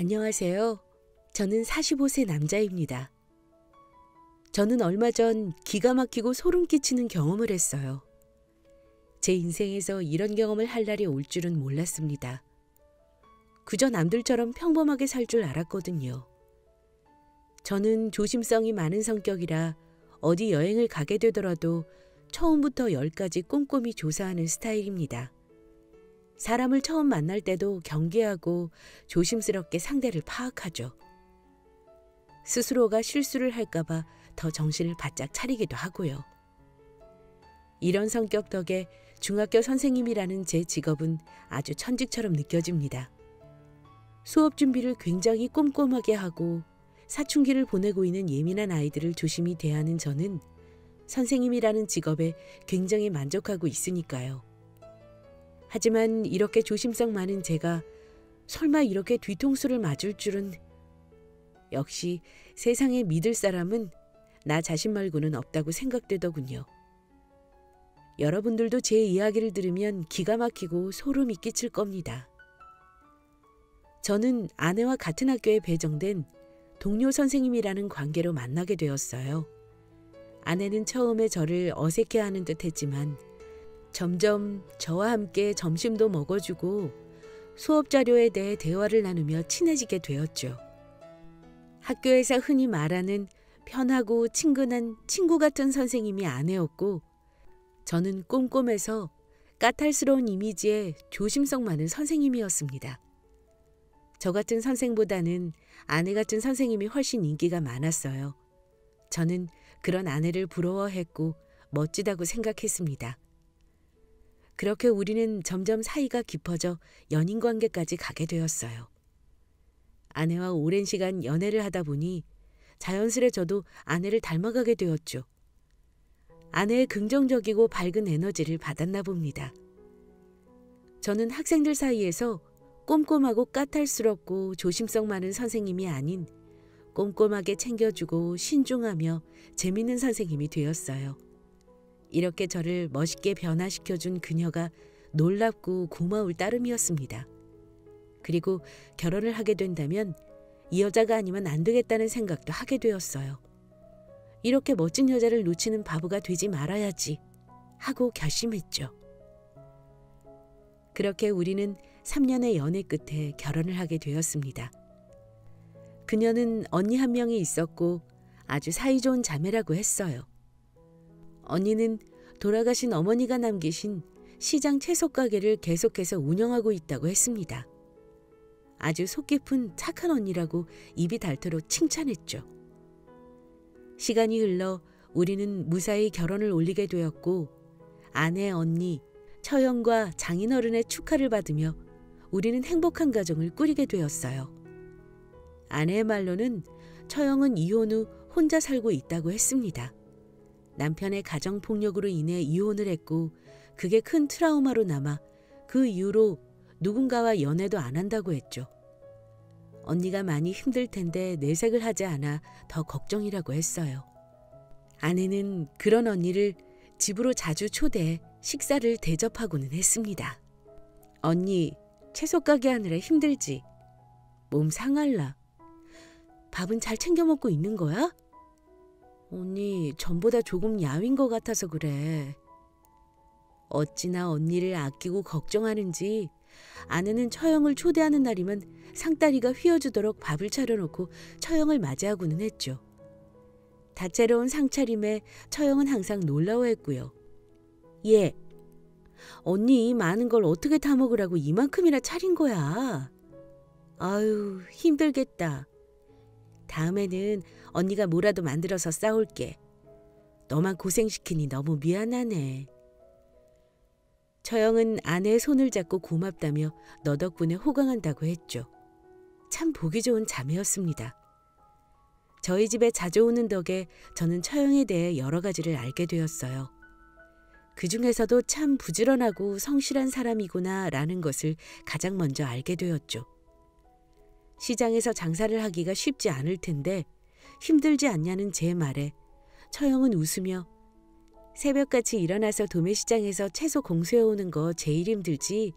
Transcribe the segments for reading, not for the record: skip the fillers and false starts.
안녕하세요. 저는 45세 남자입니다. 저는 얼마 전 기가 막히고 소름 끼치는 경험을 했어요. 제 인생에서 이런 경험을 할 날이 올 줄은 몰랐습니다. 그저 남들처럼 평범하게 살 줄 알았거든요. 저는 조심성이 많은 성격이라 어디 여행을 가게 되더라도 처음부터 열까지 꼼꼼히 조사하는 스타일입니다. 사람을 처음 만날 때도 경계하고 조심스럽게 상대를 파악하죠. 스스로가 실수를 할까봐 더 정신을 바짝 차리기도 하고요. 이런 성격 덕에 중학교 선생님이라는 제 직업은 아주 천직처럼 느껴집니다. 수업 준비를 굉장히 꼼꼼하게 하고 사춘기를 보내고 있는 예민한 아이들을 조심히 대하는 저는 선생님이라는 직업에 굉장히 만족하고 있으니까요. 하지만 이렇게 조심성 많은 제가 설마 이렇게 뒤통수를 맞을 줄은. 역시 세상에 믿을 사람은 나 자신 말고는 없다고 생각되더군요. 여러분들도 제 이야기를 들으면 기가 막히고 소름이 끼칠 겁니다. 저는 아내와 같은 학교에 배정된 동료 선생님이라는 관계로 만나게 되었어요. 아내는 처음에 저를 어색해하는 듯 했지만 점점 저와 함께 점심도 먹어주고 수업 자료에 대해 대화를 나누며 친해지게 되었죠. 학교에서 흔히 말하는 편하고 친근한 친구 같은 선생님이 아내였고, 저는 꼼꼼해서 까탈스러운 이미지의 조심성 많은 선생님이었습니다. 저 같은 선생보다는 아내 같은 선생님이 훨씬 인기가 많았어요. 저는 그런 아내를 부러워했고 멋지다고 생각했습니다. 그렇게 우리는 점점 사이가 깊어져 연인 관계까지 가게 되었어요. 아내와 오랜 시간 연애를 하다 보니 자연스레 저도 아내를 닮아가게 되었죠. 아내의 긍정적이고 밝은 에너지를 받았나 봅니다. 저는 학생들 사이에서 꼼꼼하고 까탈스럽고 조심성 많은 선생님이 아닌 꼼꼼하게 챙겨주고 신중하며 재밌는 선생님이 되었어요. 이렇게 저를 멋있게 변화시켜준 그녀가 놀랍고 고마울 따름이었습니다. 그리고 결혼을 하게 된다면 이 여자가 아니면 안 되겠다는 생각도 하게 되었어요. 이렇게 멋진 여자를 놓치는 바보가 되지 말아야지 하고 결심했죠. 그렇게 우리는 3년의 연애 끝에 결혼을 하게 되었습니다. 그녀는 언니 한 명이 있었고 아주 사이좋은 자매라고 했어요. 언니는 돌아가신 어머니가 남기신 시장 채소 가게를 계속해서 운영하고 있다고 했습니다. 아주 속 깊은 착한 언니라고 입이 닳도록 칭찬했죠. 시간이 흘러 우리는 무사히 결혼을 올리게 되었고 아내, 언니, 처형과 장인어른의 축하를 받으며 우리는 행복한 가정을 꾸리게 되었어요. 아내의 말로는 처형은 이혼 후 혼자 살고 있다고 했습니다. 남편의 가정폭력으로 인해 이혼을 했고 그게 큰 트라우마로 남아 그 이후로 누군가와 연애도 안 한다고 했죠. 언니가 많이 힘들 텐데 내색을 하지 않아 더 걱정이라고 했어요. 아내는 그런 언니를 집으로 자주 초대해 식사를 대접하고는 했습니다. 언니, 채소 가게 하느라 힘들지? 몸 상할라. 밥은 잘 챙겨 먹고 있는 거야? 언니, 전보다 조금 야윈 것 같아서 그래. 어찌나 언니를 아끼고 걱정하는지 아내는 처형을 초대하는 날이면 상다리가 휘어지도록 밥을 차려놓고 처형을 맞이하고는 했죠. 다채로운 상차림에 처형은 항상 놀라워했고요. 예, 언니 많은 걸 어떻게 다 먹으라고 이만큼이나 차린 거야. 아유, 힘들겠다. 다음에는 언니가 뭐라도 만들어서 싸올게. 너만 고생시키니 너무 미안하네. 처형은 아내의 손을 잡고 고맙다며 너 덕분에 호강한다고 했죠. 참 보기 좋은 자매였습니다. 저희 집에 자주 오는 덕에 저는 처형에 대해 여러 가지를 알게 되었어요. 그 중에서도 참 부지런하고 성실한 사람이구나 라는 것을 가장 먼저 알게 되었죠. 시장에서 장사를 하기가 쉽지 않을 텐데 힘들지 않냐는 제 말에 처형은 웃으며 새벽같이 일어나서 도매시장에서 채소 공수해오는 거 제일 힘들지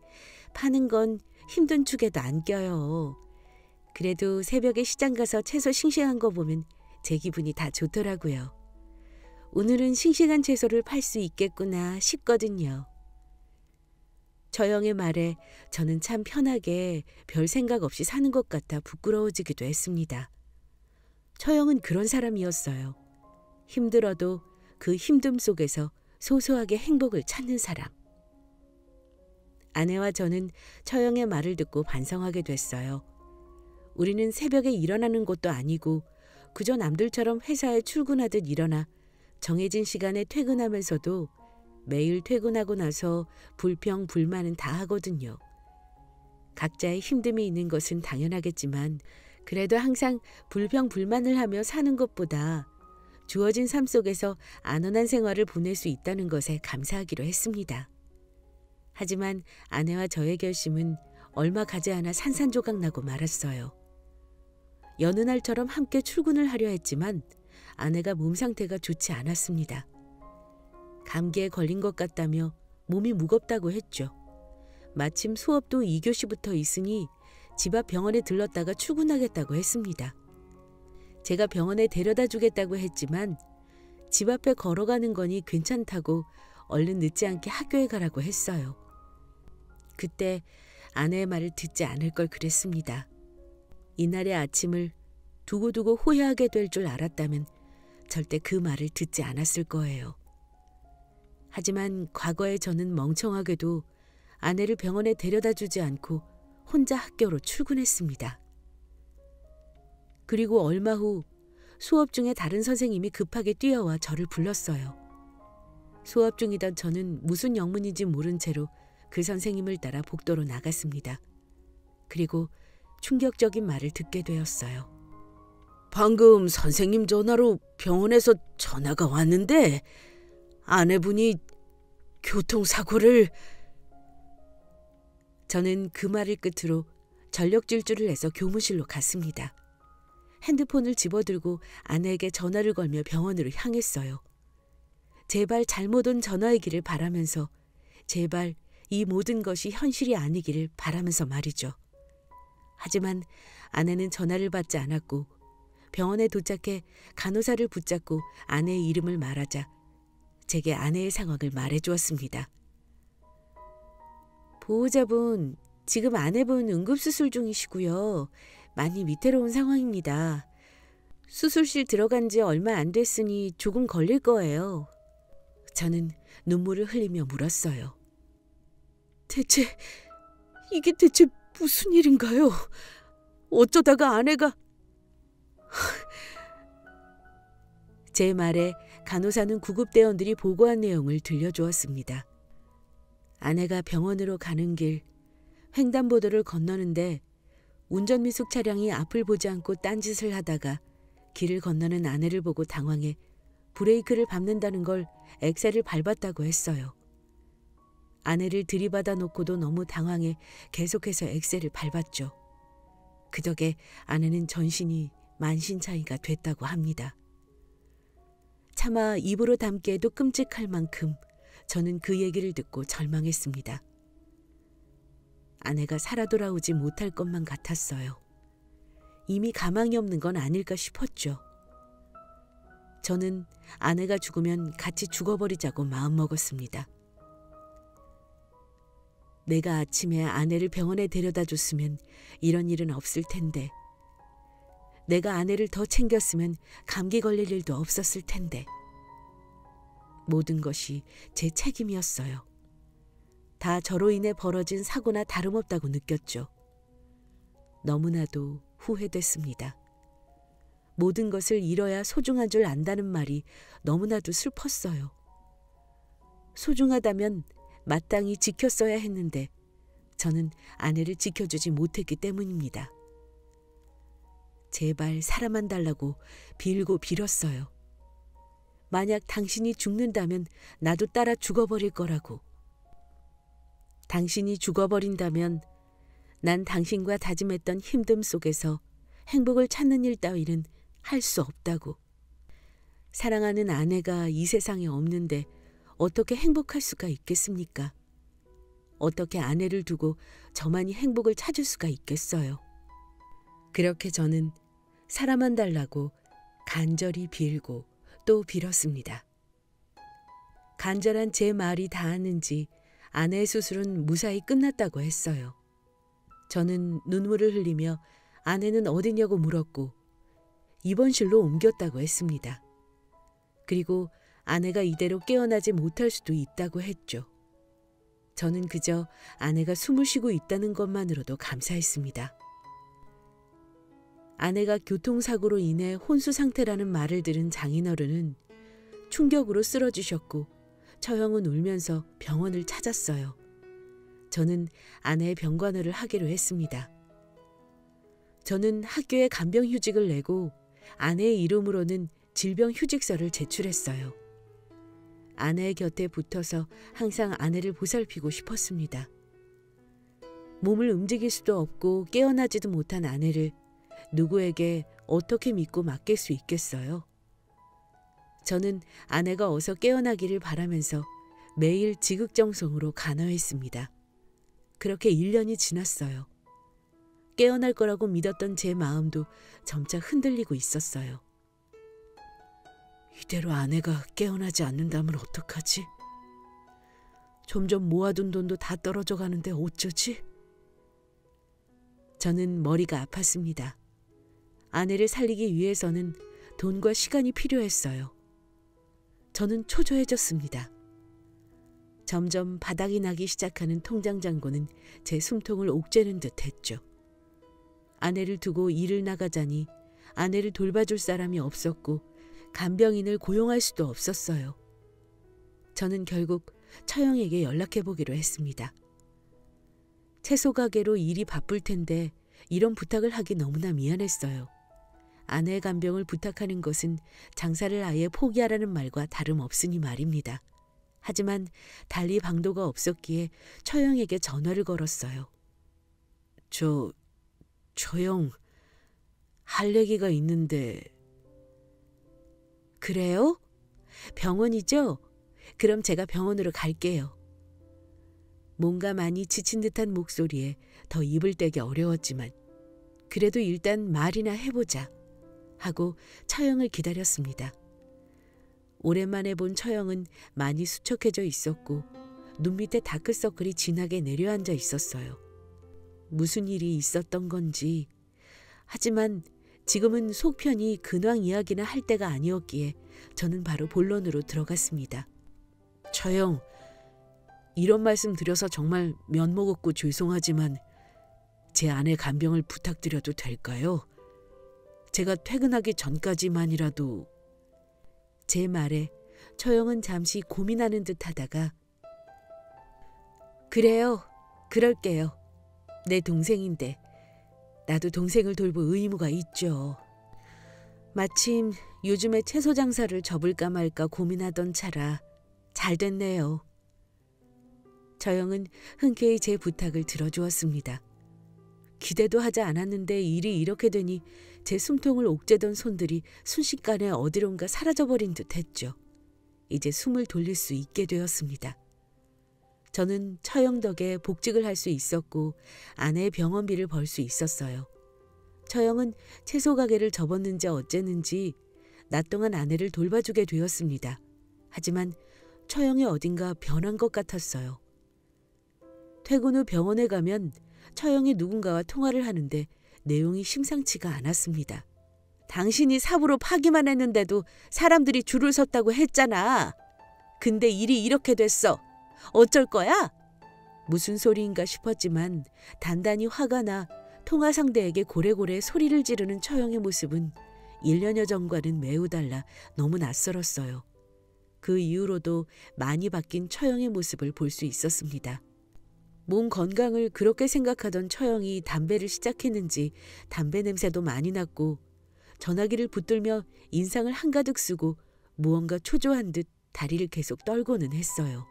파는 건 힘든 축에도 안 껴요. 그래도 새벽에 시장 가서 채소 싱싱한 거 보면 제 기분이 다 좋더라고요. 오늘은 싱싱한 채소를 팔 수 있겠구나 싶거든요. 처형의 말에 저는 참 편하게 별 생각 없이 사는 것 같아 부끄러워지기도 했습니다. 처형은 그런 사람이었어요. 힘들어도 그 힘듦 속에서 소소하게 행복을 찾는 사람. 아내와 저는 처형의 말을 듣고 반성하게 됐어요. 우리는 새벽에 일어나는 것도 아니고 그저 남들처럼 회사에 출근하듯 일어나 정해진 시간에 퇴근하면서도 매일 퇴근하고 나서 불평, 불만은 다 하거든요. 각자의 힘듦이 있는 것은 당연하겠지만 그래도 항상 불평, 불만을 하며 사는 것보다 주어진 삶 속에서 안온한 생활을 보낼 수 있다는 것에 감사하기로 했습니다. 하지만 아내와 저의 결심은 얼마 가지 않아 산산조각 나고 말았어요. 여느 날처럼 함께 출근을 하려 했지만 아내가 몸 상태가 좋지 않았습니다. 감기에 걸린 것 같다며 몸이 무겁다고 했죠. 마침 수업도 2교시부터 있으니 집 앞 병원에 들렀다가 출근하겠다고 했습니다. 제가 병원에 데려다 주겠다고 했지만 집 앞에 걸어가는 거니 괜찮다고 얼른 늦지 않게 학교에 가라고 했어요. 그때 아내의 말을 듣지 않을 걸 그랬습니다. 이날의 아침을 두고두고 후회하게 될 줄 알았다면 절대 그 말을 듣지 않았을 거예요. 하지만 과거에 저는 멍청하게도 아내를 병원에 데려다 주지 않고 혼자 학교로 출근했습니다. 그리고 얼마 후 수업 중에 다른 선생님이 급하게 뛰어와 저를 불렀어요. 수업 중이던 저는 무슨 영문인지 모른 채로 그 선생님을 따라 복도로 나갔습니다. 그리고 충격적인 말을 듣게 되었어요. 방금 선생님 전화로 병원에서 전화가 왔는데 아내분이 교통사고를... 저는 그 말을 끝으로 전력 질주를 해서 교무실로 갔습니다. 핸드폰을 집어들고 아내에게 전화를 걸며 병원으로 향했어요. 제발 잘못 온 전화이기를 바라면서 제발 이 모든 것이 현실이 아니기를 바라면서 말이죠. 하지만 아내는 전화를 받지 않았고 병원에 도착해 간호사를 붙잡고 아내의 이름을 말하자 제게 아내의 상황을 말해주었습니다. 보호자분, 지금 아내분 응급수술 중이시고요. 많이 위태로운 상황입니다. 수술실 들어간 지 얼마 안 됐으니 조금 걸릴 거예요. 저는 눈물을 흘리며 물었어요. 이게 대체 무슨 일인가요? 어쩌다가 아내가... 제 말에 간호사는 구급대원들이 보고한 내용을 들려주었습니다. 아내가 병원으로 가는 길, 횡단보도를 건너는데 운전미숙 차량이 앞을 보지 않고 딴짓을 하다가 길을 건너는 아내를 보고 당황해 브레이크를 밟는다는 걸 엑셀을 밟았다고 했어요. 아내를 들이받아 놓고도 너무 당황해 계속해서 엑셀을 밟았죠. 그 덕에 아내는 전신이 만신창이가 됐다고 합니다. 차마 입으로 담기에도 끔찍할 만큼 저는 그 얘기를 듣고 절망했습니다. 아내가 살아 돌아오지 못할 것만 같았어요. 이미 가망이 없는 건 아닐까 싶었죠. 저는 아내가 죽으면 같이 죽어버리자고 마음먹었습니다. 내가 아침에 아내를 병원에 데려다 줬으면 이런 일은 없을 텐데, 내가 아내를 더 챙겼으면 감기 걸릴 일도 없었을 텐데, 모든 것이 제 책임이었어요. 다 저로 인해 벌어진 사고나 다름없다고 느꼈죠. 너무나도 후회됐습니다. 모든 것을 잃어야 소중한 줄 안다는 말이 너무나도 슬펐어요. 소중하다면 마땅히 지켰어야 했는데 저는 아내를 지켜주지 못했기 때문입니다. 제발 사람만 달라고 빌고 빌었어요. 만약 당신이 죽는다면 나도 따라 죽어버릴 거라고. 당신이 죽어버린다면 난 당신과 다짐했던 힘듦 속에서 행복을 찾는 일 따위는 할 수 없다고. 사랑하는 아내가 이 세상에 없는데 어떻게 행복할 수가 있겠습니까? 어떻게 아내를 두고 저만이 행복을 찾을 수가 있겠어요? 그렇게 저는 사람만 달라고 간절히 빌고 또 빌었습니다. 간절한 제 말이 닿았는지 아내의 수술은 무사히 끝났다고 했어요. 저는 눈물을 흘리며 아내는 어디냐고 물었고 입원실로 옮겼다고 했습니다. 그리고 아내가 이대로 깨어나지 못할 수도 있다고 했죠. 저는 그저 아내가 숨을 쉬고 있다는 것만으로도 감사했습니다. 아내가 교통사고로 인해 혼수 상태라는 말을 들은 장인어른은 충격으로 쓰러지셨고 처형은 울면서 병원을 찾았어요. 저는 아내의 병간호를 하기로 했습니다. 저는 학교에 간병휴직을 내고 아내의 이름으로는 질병휴직서를 제출했어요. 아내의 곁에 붙어서 항상 아내를 보살피고 싶었습니다. 몸을 움직일 수도 없고 깨어나지도 못한 아내를 누구에게 어떻게 믿고 맡길 수 있겠어요? 저는 아내가 어서 깨어나기를 바라면서 매일 지극정성으로 간호했습니다. 그렇게 1년이 지났어요. 깨어날 거라고 믿었던 제 마음도 점차 흔들리고 있었어요. 이대로 아내가 깨어나지 않는다면 어떡하지? 점점 모아둔 돈도 다 떨어져 가는데 어쩌지? 저는 머리가 아팠습니다. 아내를 살리기 위해서는 돈과 시간이 필요했어요. 저는 초조해졌습니다. 점점 바닥이 나기 시작하는 통장 잔고는 제 숨통을 옥죄는 듯 했죠. 아내를 두고 일을 나가자니 아내를 돌봐줄 사람이 없었고 간병인을 고용할 수도 없었어요. 저는 결국 처형에게 연락해보기로 했습니다. 채소 가게로 일이 바쁠 텐데 이런 부탁을 하기 너무나 미안했어요. 아내의 간병을 부탁하는 것은 장사를 아예 포기하라는 말과 다름없으니 말입니다. 하지만 달리 방도가 없었기에 처형에게 전화를 걸었어요. 처형, 할 얘기가 있는데. 그래요? 병원이죠? 그럼 제가 병원으로 갈게요. 뭔가 많이 지친 듯한 목소리에 더 입을 떼기 어려웠지만 그래도 일단 말이나 해보자 하고 처형을 기다렸습니다. 오랜만에 본 처형은 많이 수척해져 있었고 눈 밑에 다크서클이 진하게 내려앉아 있었어요. 무슨 일이 있었던 건지. 하지만 지금은 속편히 근황 이야기나 할 때가 아니었기에 저는 바로 본론으로 들어갔습니다. 처형, 이런 말씀 드려서 정말 면목 없고 죄송하지만 제 아내 간병을 부탁드려도 될까요? 제가 퇴근하기 전까지만이라도. 제 말에 처형은 잠시 고민하는 듯 하다가 그래요, 그럴게요. 내 동생인데 나도 동생을 돌볼 의무가 있죠. 마침 요즘에 채소 장사를 접을까 말까 고민하던 차라 잘 됐네요. 처형은 흔쾌히 제 부탁을 들어주었습니다. 기대도 하지 않았는데 일이 이렇게 되니 제 숨통을 옥죄던 손들이 순식간에 어디론가 사라져버린 듯 했죠. 이제 숨을 돌릴 수 있게 되었습니다. 저는 처형 덕에 복직을 할 수 있었고 아내의 병원비를 벌 수 있었어요. 처형은 채소 가게를 접었는지 어쨌는지 낮 동안 아내를 돌봐주게 되었습니다. 하지만 처형이 어딘가 변한 것 같았어요. 퇴근 후 병원에 가면 처형이 누군가와 통화를 하는데 내용이 심상치가 않았습니다. 당신이 삽으로 파기만 했는데도 사람들이 줄을 섰다고 했잖아. 근데 일이 이렇게 됐어. 어쩔 거야? 무슨 소리인가 싶었지만 단단히 화가 나 통화 상대에게 고래고래 소리를 지르는 처형의 모습은 1년여 전과는 매우 달라 너무 낯설었어요. 그 이후로도 많이 바뀐 처형의 모습을 볼 수 있었습니다. 몸 건강을 그렇게 생각하던 처형이 담배를 시작했는지 담배 냄새도 많이 났고 전화기를 붙들며 인상을 한가득 쓰고 무언가 초조한 듯 다리를 계속 떨고는 했어요.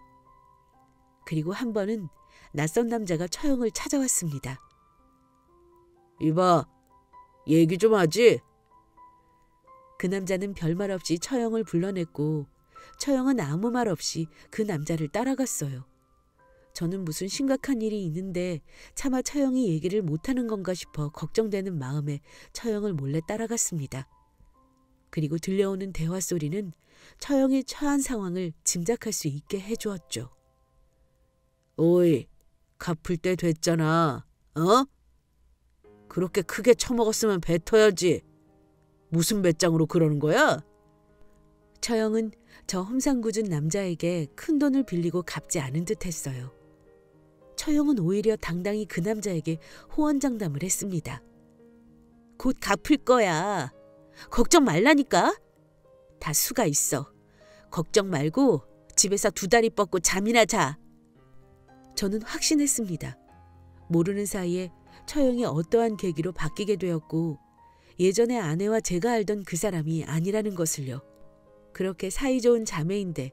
그리고 한 번은 낯선 남자가 처형을 찾아왔습니다. 이봐, 얘기 좀 하지? 그 남자는 별말 없이 처형을 불러냈고 처형은 아무 말 없이 그 남자를 따라갔어요. 저는 무슨 심각한 일이 있는데 차마 처형이 얘기를 못하는 건가 싶어 걱정되는 마음에 처형을 몰래 따라갔습니다. 그리고 들려오는 대화 소리는 처형이 처한 상황을 짐작할 수 있게 해주었죠. 오이, 갚을 때 됐잖아. 어? 그렇게 크게 처먹었으면 뱉어야지. 무슨 배짱으로 그러는 거야? 처형은 저 험상궂은 남자에게 큰 돈을 빌리고 갚지 않은 듯 했어요. 처형은 오히려 당당히 그 남자에게 호언장담을 했습니다. 곧 갚을 거야. 걱정 말라니까. 다 수가 있어. 걱정 말고 집에서 두 다리 뻗고 잠이나 자. 저는 확신했습니다. 모르는 사이에 처형이 어떠한 계기로 바뀌게 되었고 예전의 아내와 제가 알던 그 사람이 아니라는 것을요. 그렇게 사이좋은 자매인데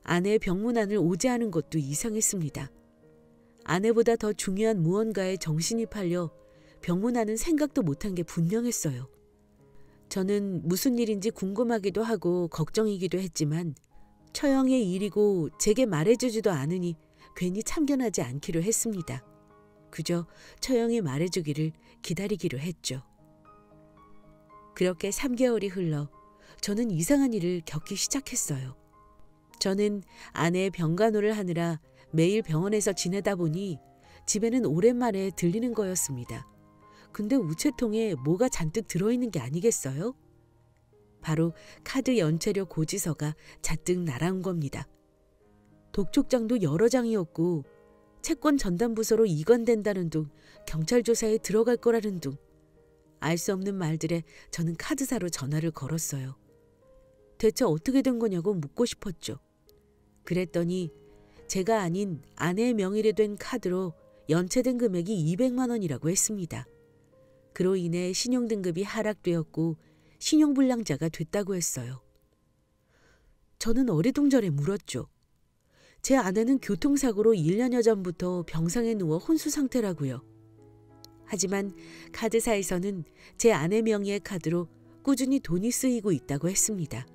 아내의 병문안을 오제하는 것도 이상했습니다. 아내보다 더 중요한 무언가에 정신이 팔려 병문안은 생각도 못한 게 분명했어요. 저는 무슨 일인지 궁금하기도 하고 걱정이기도 했지만 처형의 일이고 제게 말해주지도 않으니 괜히 참견하지 않기로 했습니다. 그저 처형이 말해주기를 기다리기로 했죠. 그렇게 3개월이 흘러 저는 이상한 일을 겪기 시작했어요. 저는 아내의 병간호를 하느라 매일 병원에서 지내다 보니 집에는 오랜만에 들리는 거였습니다. 근데 우체통에 뭐가 잔뜩 들어있는 게 아니겠어요? 바로 카드 연체료 고지서가 잔뜩 날아온 겁니다. 독촉장도 여러 장이었고 채권 전담부서로 이관된다는 둥, 경찰 조사에 들어갈 거라는 둥. 알 수 없는 말들에 저는 카드사로 전화를 걸었어요. 대체 어떻게 된 거냐고 묻고 싶었죠. 그랬더니 제가 아닌 아내의 명의로 된 카드로 연체된 금액이 200만 원이라고 했습니다. 그로 인해 신용등급이 하락되었고 신용불량자가 됐다고 했어요. 저는 어리둥절해 물었죠. 제 아내는 교통사고로 1년여 전부터 병상에 누워 혼수 상태라고요. 하지만 카드사에서는 제 아내 명의의 카드로 꾸준히 돈이 쓰이고 있다고 했습니다.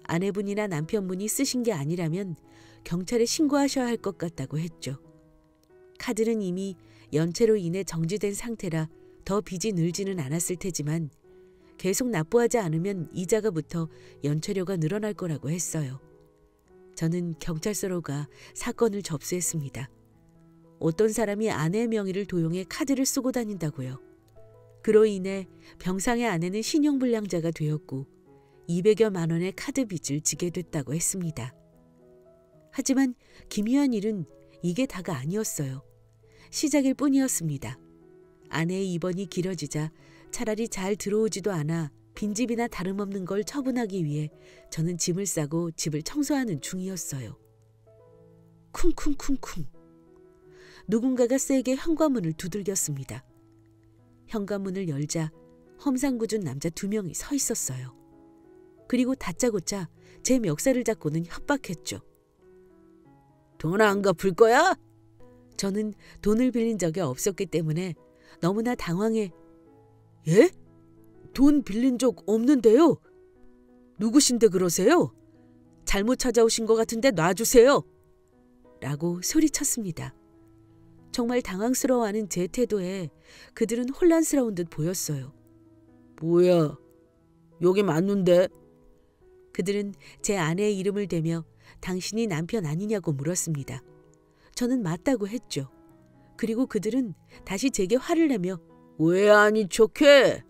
아내분이나 남편분이 쓰신 게 아니라면 경찰에 신고하셔야 할 것 같다고 했죠. 카드는 이미 연체로 인해 정지된 상태라 더 빚이 늘지는 않았을 테지만 계속 납부하지 않으면 이자가 붙어 연체료가 늘어날 거라고 했어요. 저는 경찰서로 가 사건을 접수했습니다. 어떤 사람이 아내의 명의를 도용해 카드를 쓰고 다닌다고요. 그로 인해 병상의 아내는 신용불량자가 되었고 200여만 원의 카드 빚을 지게 됐다고 했습니다. 하지만 기묘한 일은 이게 다가 아니었어요. 시작일 뿐이었습니다. 아내의 입원이 길어지자 차라리 잘 들어오지도 않아 빈집이나 다름없는 걸 처분하기 위해 저는 짐을 싸고 집을 청소하는 중이었어요. 쿵쿵쿵쿵. 누군가가 세게 현관문을 두들겼습니다. 현관문을 열자 험상궂은 남자 2명이 서 있었어요. 그리고 다짜고짜 제 멱살을 잡고는 협박했죠. 돈 안 갚을 거야? 저는 돈을 빌린 적이 없었기 때문에 너무나 당황해 예? 돈 빌린 적 없는데요. 누구신데 그러세요? 잘못 찾아오신 것 같은데 놔주세요. 라고 소리쳤습니다. 정말 당황스러워하는 제 태도에 그들은 혼란스러운 듯 보였어요. 뭐야? 여기 맞는데? 그들은 제 아내의 이름을 대며 당신이 남편 아니냐고 물었습니다. 저는 맞다고 했죠. 그리고 그들은 다시 제게 화를 내며 왜 아닌 척해?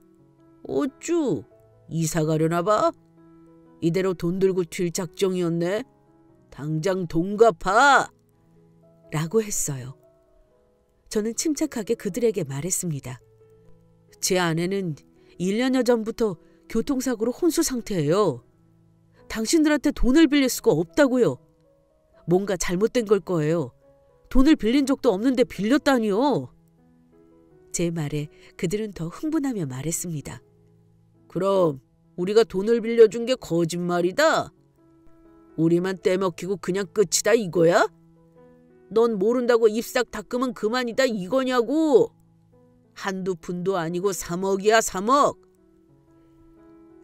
어쭈? 이사 가려나 봐? 이대로 돈 들고 튈 작정이었네? 당장 돈 갚아! 라고 했어요. 저는 침착하게 그들에게 말했습니다. 제 아내는 1년여 전부터 교통사고로 혼수 상태예요. 당신들한테 돈을 빌릴 수가 없다고요. 뭔가 잘못된 걸 거예요. 돈을 빌린 적도 없는데 빌렸다니요. 제 말에 그들은 더 흥분하며 말했습니다. 그럼 우리가 돈을 빌려준 게 거짓말이다. 우리만 떼먹히고 그냥 끝이다 이거야? 넌 모른다고 입싹 닦으면 그만이다 이거냐고. 한두 푼도 아니고 3억이야 3억.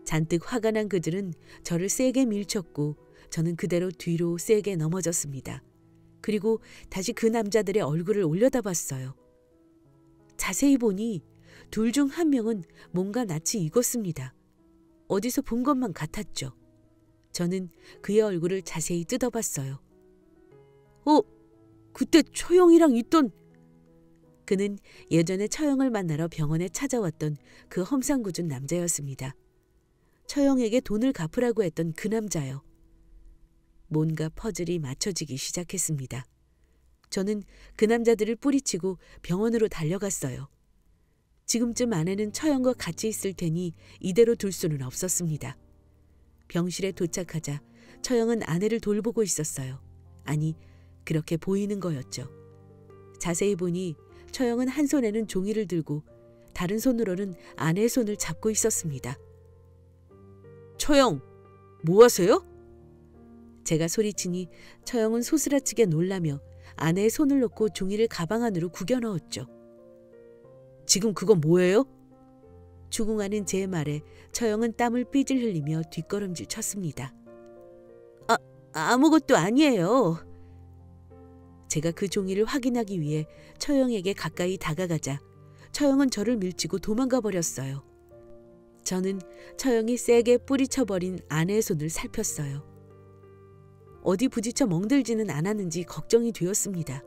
잔뜩 화가 난 그들은 저를 세게 밀쳤고 저는 그대로 뒤로 세게 넘어졌습니다. 그리고 다시 그 남자들의 얼굴을 올려다봤어요. 자세히 보니 둘 중 한 명은 뭔가 낯이 익었습니다. 어디서 본 것만 같았죠. 저는 그의 얼굴을 자세히 뜯어봤어요. 그때 처형이랑 있던... 그는 예전에 처형을 만나러 병원에 찾아왔던 그 험상궂은 남자였습니다. 처형에게 돈을 갚으라고 했던 그 남자요. 뭔가 퍼즐이 맞춰지기 시작했습니다. 저는 그 남자들을 뿌리치고 병원으로 달려갔어요. 지금쯤 아내는 처형과 같이 있을 테니 이대로 둘 수는 없었습니다. 병실에 도착하자 처형은 아내를 돌보고 있었어요. 아니, 그렇게 보이는 거였죠. 자세히 보니 처형은 한 손에는 종이를 들고 다른 손으로는 아내의 손을 잡고 있었습니다. 처형, 뭐 하세요? 제가 소리치니 처형은 소스라치게 놀라며 아내의 손을 놓고 종이를 가방 안으로 구겨 넣었죠. 지금 그건 뭐예요? 추궁하는 제 말에 처형은 땀을 삐질 흘리며 뒷걸음질 쳤습니다. 아무것도 아니에요. 제가 그 종이를 확인하기 위해 처형에게 가까이 다가가자 처형은 저를 밀치고 도망가 버렸어요. 저는 처형이 세게 뿌리쳐버린 아내의 손을 살폈어요. 어디 부딪혀 멍들지는 않았는지 걱정이 되었습니다.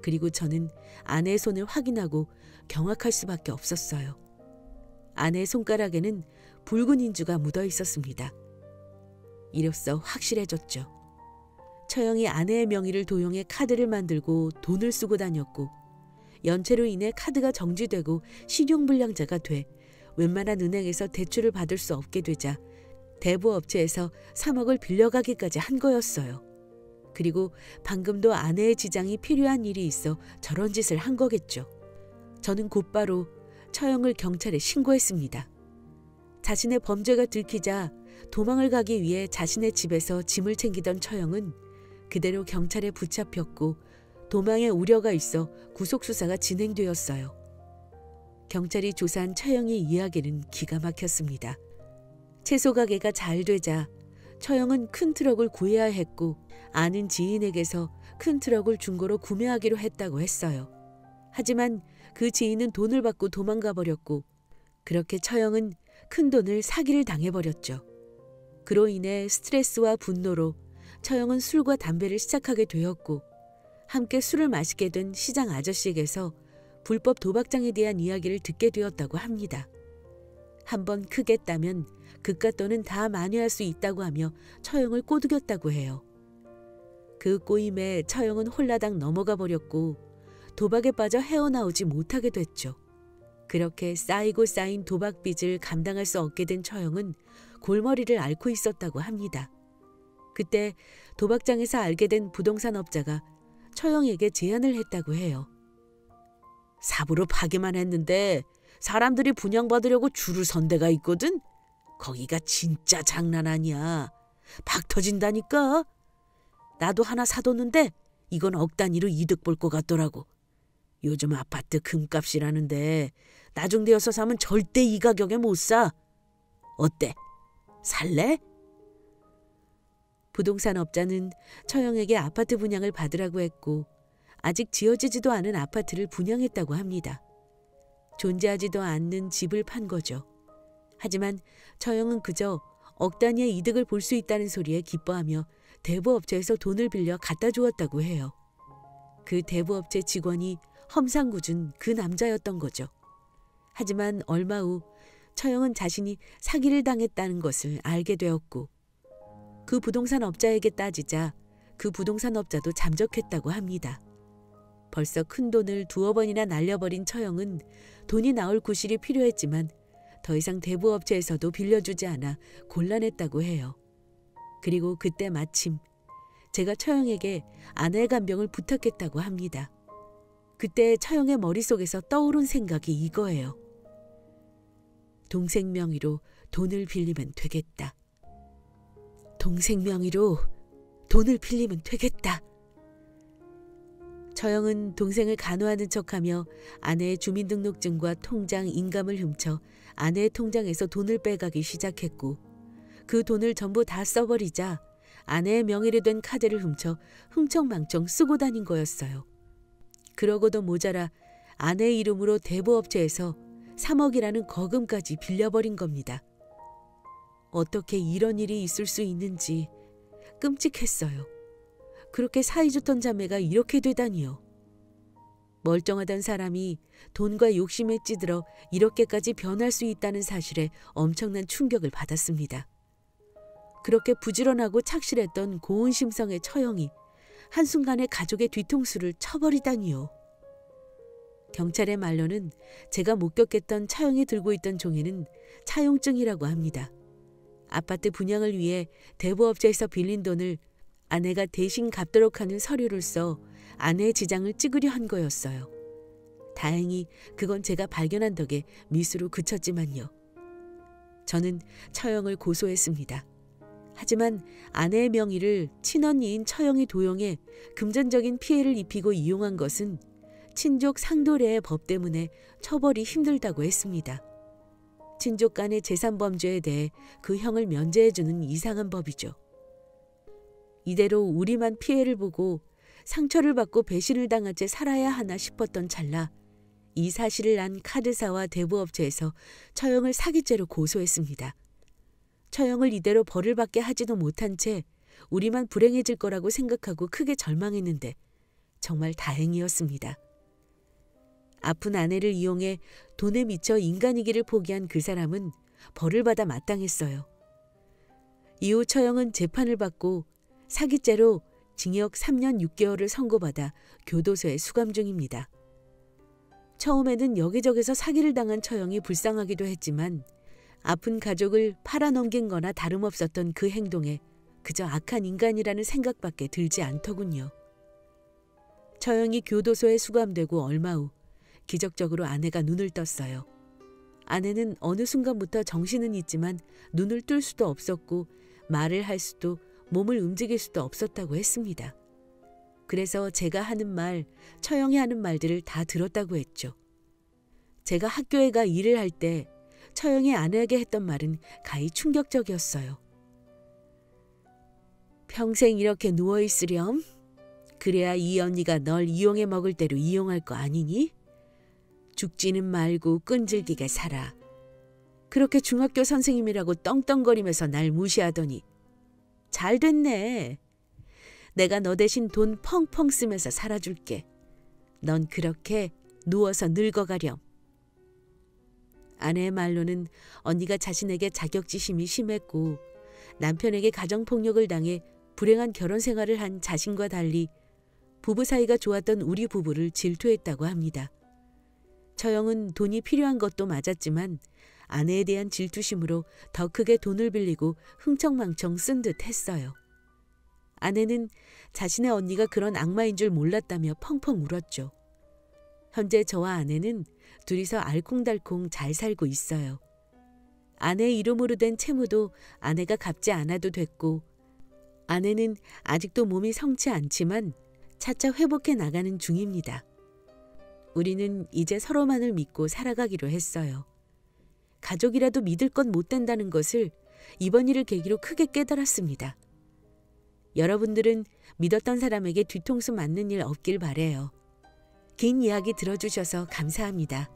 그리고 저는 아내의 손을 확인하고 경악할 수밖에 없었어요. 아내의 손가락에는 붉은 인주가 묻어 있었습니다. 이로써 확실해졌죠. 처형이 아내의 명의를 도용해 카드를 만들고 돈을 쓰고 다녔고 연체로 인해 카드가 정지되고 신용불량자가 돼 웬만한 은행에서 대출을 받을 수 없게 되자 대부업체에서 3억을 빌려가기까지 한 거였어요. 그리고 방금도 아내의 지장이 필요한 일이 있어 저런 짓을 한 거겠죠. 저는 곧바로 처형을 경찰에 신고했습니다. 자신의 범죄가 들키자 도망을 가기 위해 자신의 집에서 짐을 챙기던 처형은 그대로 경찰에 붙잡혔고 도망의 우려가 있어 구속수사가 진행되었어요. 경찰이 조사한 처형의 이야기는 기가 막혔습니다. 채소 가게가 잘 되자 처형은 큰 트럭을 구해야 했고 아는 지인에게서 큰 트럭을 중고로 구매하기로 했다고 했어요. 하지만 그 지인은 돈을 받고 도망가 버렸고 그렇게 처형은 큰 돈을 사기를 당해버렸죠. 그로 인해 스트레스와 분노로 처형은 술과 담배를 시작하게 되었고 함께 술을 마시게 된 시장 아저씨에게서 불법 도박장에 대한 이야기를 듣게 되었다고 합니다. 한번 크게 따면 그깟 돈은 다 만회할 수 있다고 하며 처형을 꼬드겼다고 해요. 그 꼬임에 처형은 홀라당 넘어가 버렸고 도박에 빠져 헤어나오지 못하게 됐죠. 그렇게 쌓이고 쌓인 도박 빚을 감당할 수 없게 된 처형은 골머리를 앓고 있었다고 합니다. 그때 도박장에서 알게 된 부동산업자가 처형에게 제안을 했다고 해요. 삽으로 파기만 했는데 사람들이 분양받으려고 줄을 선 데가 있거든? 거기가 진짜 장난 아니야. 박 터진다니까. 나도 하나 사뒀는데 이건 억 단위로 이득 볼 것 같더라고. 요즘 아파트 금값이라는데 나중되어서 사면 절대 이 가격에 못 사. 어때? 살래? 부동산 업자는 처형에게 아파트 분양을 받으라고 했고 아직 지어지지도 않은 아파트를 분양했다고 합니다. 존재하지도 않는 집을 판 거죠. 하지만 처형은 그저 억 단위의 이득을 볼 수 있다는 소리에 기뻐하며 대부업체에서 돈을 빌려 갖다 주었다고 해요. 그 대부업체 직원이 험상궂은 그 남자였던 거죠. 하지만 얼마 후 처형은 자신이 사기를 당했다는 것을 알게 되었고 그 부동산 업자에게 따지자 그 부동산 업자도 잠적했다고 합니다. 벌써 큰 돈을 두어 번이나 날려버린 처형은 돈이 나올 구실이 필요했지만 더 이상 대부업체에서도 빌려주지 않아 곤란했다고 해요. 그리고 그때 마침 제가 처형에게 아내의 간병을 부탁했다고 합니다. 그때 처형의 머릿속에서 떠오른 생각이 이거예요. 동생 명의로 돈을 빌리면 되겠다. 동생 명의로 돈을 빌리면 되겠다. 처형은 동생을 간호하는 척하며 아내의 주민등록증과 통장, 인감을 훔쳐 아내의 통장에서 돈을 빼가기 시작했고 그 돈을 전부 다 써버리자 아내의 명의로 된 카드를 훔쳐 흥청망청 쓰고 다닌 거였어요. 그러고도 모자라 아내의 이름으로 대부업체에서 3억이라는 거금까지 빌려버린 겁니다. 어떻게 이런 일이 있을 수 있는지 끔찍했어요. 그렇게 사이좋던 자매가 이렇게 되다니요. 멀쩡하던 사람이 돈과 욕심에 찌들어 이렇게까지 변할 수 있다는 사실에 엄청난 충격을 받았습니다. 그렇게 부지런하고 착실했던 고운 심성의 처형이 한순간에 가족의 뒤통수를 쳐버리다니요. 경찰의 말로는 제가 목격했던 처형이 들고 있던 종이는 차용증이라고 합니다. 아파트 분양을 위해 대부업체에서 빌린 돈을 아내가 대신 갚도록 하는 서류를 써 아내의 지장을 찍으려 한 거였어요. 다행히 그건 제가 발견한 덕에 미수로 그쳤지만요. 저는 처형을 고소했습니다. 하지만 아내의 명의를 친언니인 처형이 도용해 금전적인 피해를 입히고 이용한 것은 친족 상도례의 법 때문에 처벌이 힘들다고 했습니다. 친족 간의 재산 범죄에 대해 그 형을 면제해주는 이상한 법이죠. 이대로 우리만 피해를 보고 상처를 받고 배신을 당한 채 살아야 하나 싶었던 찰나 이 사실을 안 카드사와 대부업체에서 처형을 사기죄로 고소했습니다. 처형을 이대로 벌을 받게 하지도 못한 채 우리만 불행해질 거라고 생각하고 크게 절망했는데 정말 다행이었습니다. 아픈 아내를 이용해 돈에 미쳐 인간이기를 포기한 그 사람은 벌을 받아 마땅했어요. 이후 처형은 재판을 받고 사기죄로 징역 3년 6개월을 선고받아 교도소에 수감 중입니다. 처음에는 여기저기서 사기를 당한 처형이 불쌍하기도 했지만 아픈 가족을 팔아넘긴 거나 다름없었던 그 행동에 그저 악한 인간이라는 생각밖에 들지 않더군요. 처형이 교도소에 수감되고 얼마 후 기적적으로 아내가 눈을 떴어요. 아내는 어느 순간부터 정신은 있지만 눈을 뜰 수도 없었고 말을 할 수도 몸을 움직일 수도 없었다고 했습니다. 그래서 제가 하는 말, 처형이 하는 말들을 다 들었다고 했죠. 제가 학교에 가 일을 할 때 처형이 아내에게 했던 말은 가히 충격적이었어요. 평생 이렇게 누워있으렴? 그래야 이 언니가 널 이용해 먹을 대로 이용할 거 아니니? 죽지는 말고 끈질기게 살아. 그렇게 중학교 선생님이라고 떵떵거리면서 날 무시하더니 잘 됐네. 내가 너 대신 돈 펑펑 쓰면서 살아줄게. 넌 그렇게 누워서 늙어가렴. 아내의 말로는 언니가 자신에게 자격지심이 심했고 남편에게 가정폭력을 당해 불행한 결혼 생활을 한 자신과 달리 부부 사이가 좋았던 우리 부부를 질투했다고 합니다. 처형은 돈이 필요한 것도 맞았지만 아내에 대한 질투심으로 더 크게 돈을 빌리고 흥청망청 쓴 듯 했어요. 아내는 자신의 언니가 그런 악마인 줄 몰랐다며 펑펑 울었죠. 현재 저와 아내는 둘이서 알콩달콩 잘 살고 있어요. 아내의 이름으로 된 채무도 아내가 갚지 않아도 됐고 아내는 아직도 몸이 성치 않지만 차차 회복해 나가는 중입니다. 우리는 이제 서로만을 믿고 살아가기로 했어요. 가족이라도 믿을 건 못 된다는 것을 이번 일을 계기로 크게 깨달았습니다. 여러분들은 믿었던 사람에게 뒤통수 맞는 일 없길 바래요. 긴 이야기 들어주셔서 감사합니다.